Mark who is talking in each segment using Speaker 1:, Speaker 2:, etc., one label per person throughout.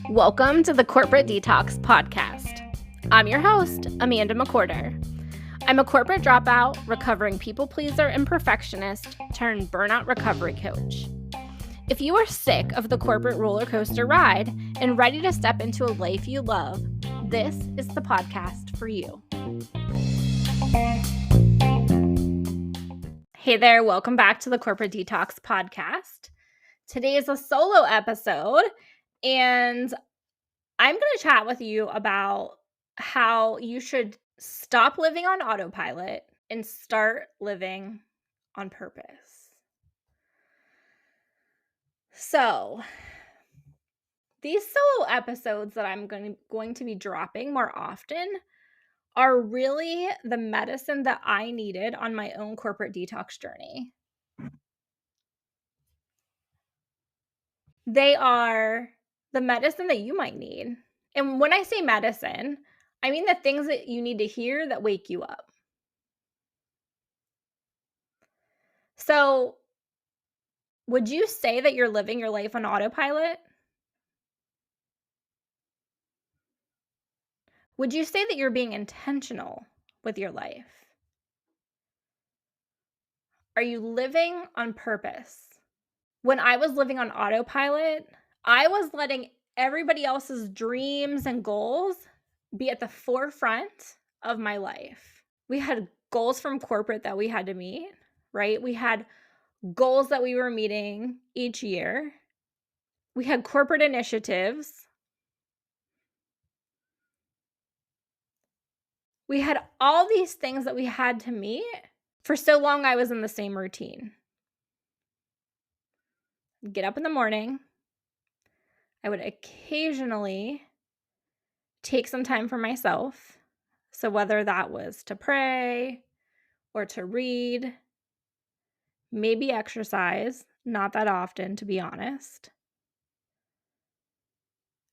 Speaker 1: Welcome to the Corporate Detox podcast. I'm your host, Amanda McWhorter. I'm a corporate dropout, recovering people pleaser and perfectionist turned burnout recovery coach. If you are sick of the corporate roller coaster ride and ready to step into a life you love, this is the podcast for you. Hey there, welcome back to the Corporate Detox podcast. Today is a solo episode, and I'm going to chat with you about how you should stop living on autopilot and start living on purpose. So, these solo episodes that I'm going to be dropping more often are really the medicine that I needed on my own corporate detox journey. They are the medicine that you might need. And when I say medicine, I mean the things that you need to hear that wake you up. So, would you say that you're living your life on autopilot? Would you say that you're being intentional with your life? Are you living on purpose? When I was living on autopilot, I was letting everybody else's dreams and goals be at the forefront of my life. We had goals from corporate that we had to meet, right? We had goals that we were meeting each year. We had corporate initiatives. We had all these things that we had to meet. For so long, I was in the same routine. Get up in the morning. I would occasionally take some time for myself. So whether that was to pray or to read, maybe exercise, not that often, to be honest.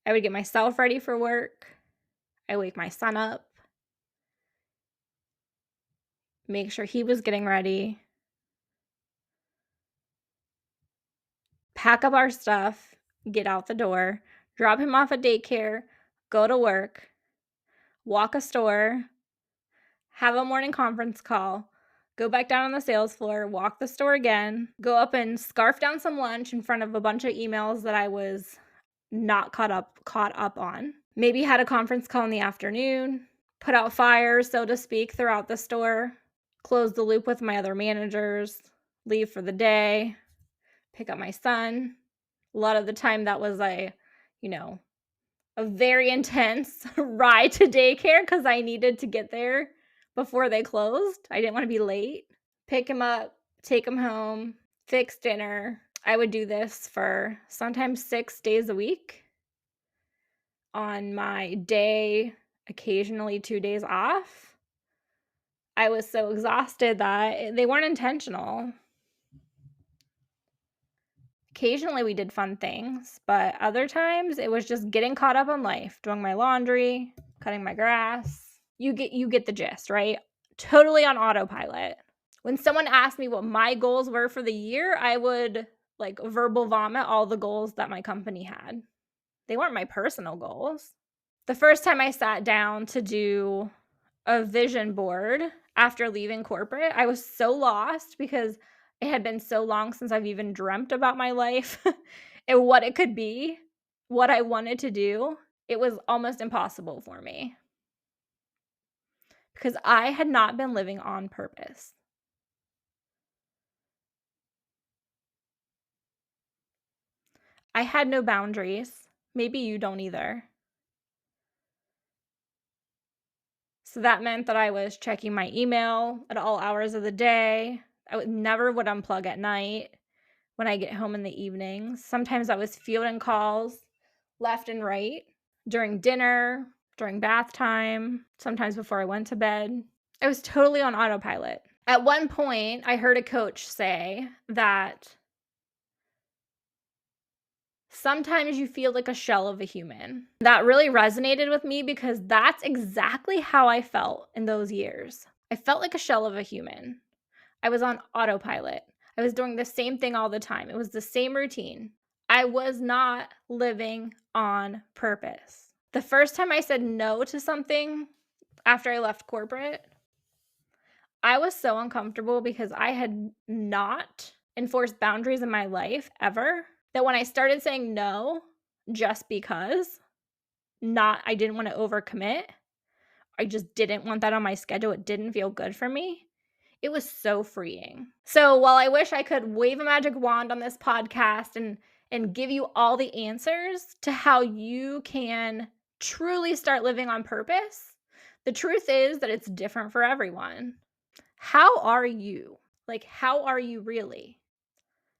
Speaker 1: I would get myself ready for work. I wake my son up. Make sure he was getting ready. Pack up our stuff, get out the door, drop him off at daycare, go to work, walk a store, have a morning conference call, go back down on the sales floor, walk the store again, go up and scarf down some lunch in front of a bunch of emails that I was not caught up on. Maybe had a conference call in the afternoon, put out fires, so to speak, throughout the store, close the loop with my other managers, leave for the day, pick up my son. A lot of the time that was a very intense ride to daycare because I needed to get there before they closed. I didn't want to be late. Pick him up, take him home, fix dinner. I would do this for sometimes 6 days a week. On my day, occasionally 2 days off, I was so exhausted that they weren't intentional. Occasionally we did fun things, but other times it was just getting caught up on life, doing my laundry, cutting my grass. You get the gist, right? Totally on autopilot. When someone asked me what my goals were for the year, I would verbal vomit all the goals that my company had. They weren't my personal goals. The first time I sat down to do a vision board after leaving corporate, I was so lost because it had been so long since I've even dreamt about my life and what it could be, what I wanted to do. It was almost impossible for me because I had not been living on purpose. I had no boundaries. Maybe you don't either. So that meant that I was checking my email at all hours of the day. I never would unplug at night when I get home in the evenings. Sometimes I was fielding calls left and right during dinner, during bath time, sometimes before I went to bed. I was totally on autopilot. At one point, I heard a coach say that sometimes you feel like a shell of a human. That really resonated with me because that's exactly how I felt in those years. I felt like a shell of a human. I was on autopilot. I was doing the same thing all the time. It was the same routine. I was not living on purpose. The first time I said no to something after I left corporate, I was so uncomfortable because I had not enforced boundaries in my life ever, that when I started saying no just because, I didn't want to overcommit, I just didn't want that on my schedule, it didn't feel good for me. It was so freeing. So while I wish I could wave a magic wand on this podcast and give you all the answers to how you can truly start living on purpose, the truth is that it's different for everyone. How are you? Like, how are you really?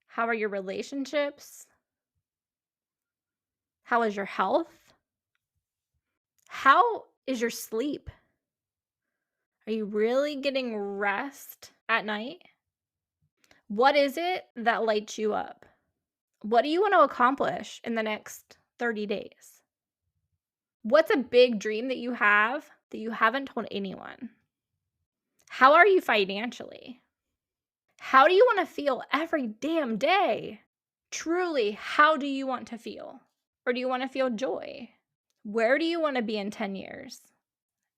Speaker 1: How are your relationships? How is your health? How is your sleep? Are you really getting rest at night? What is it that lights you up? What do you want to accomplish in the next 30 days? What's a big dream that you haven't told anyone? How are you financially? How do you want to feel every damn day? Truly, how do you want to feel? Or do you want to feel joy? Where do you want to be in 10 years?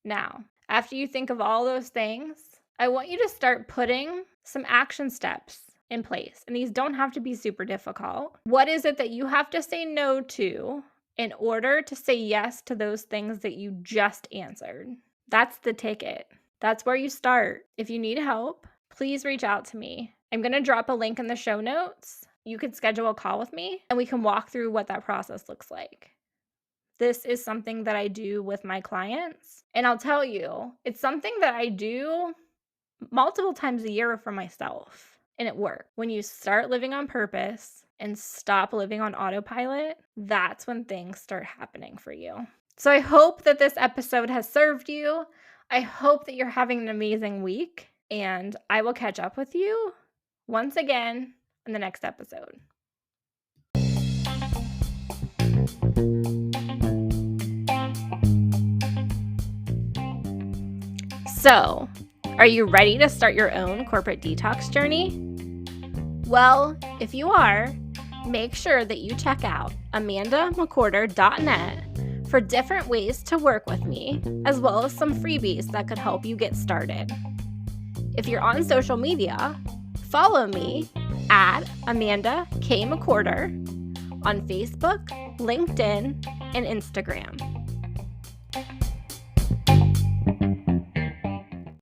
Speaker 1: Now, after you think of all those things, I want you to start putting some action steps in place. And these don't have to be super difficult. What is it that you have to say no to in order to say yes to those things that you just answered? That's the ticket. That's where you start. If you need help, please reach out to me. I'm going to drop a link in the show notes. You can schedule a call with me and we can walk through what that process looks like. This is something that I do with my clients. And I'll tell you, it's something that I do multiple times a year for myself. And it works. When you start living on purpose and stop living on autopilot, that's when things start happening for you. So I hope that this episode has served you. I hope that you're having an amazing week. And I will catch up with you once again in the next episode. So, are you ready to start your own corporate detox journey? Well, if you are, make sure that you check out amandamcwhorter.net for different ways to work with me, as well as some freebies that could help you get started. If you're on social media, follow me at Amanda K. McWhorter on Facebook, LinkedIn, and Instagram.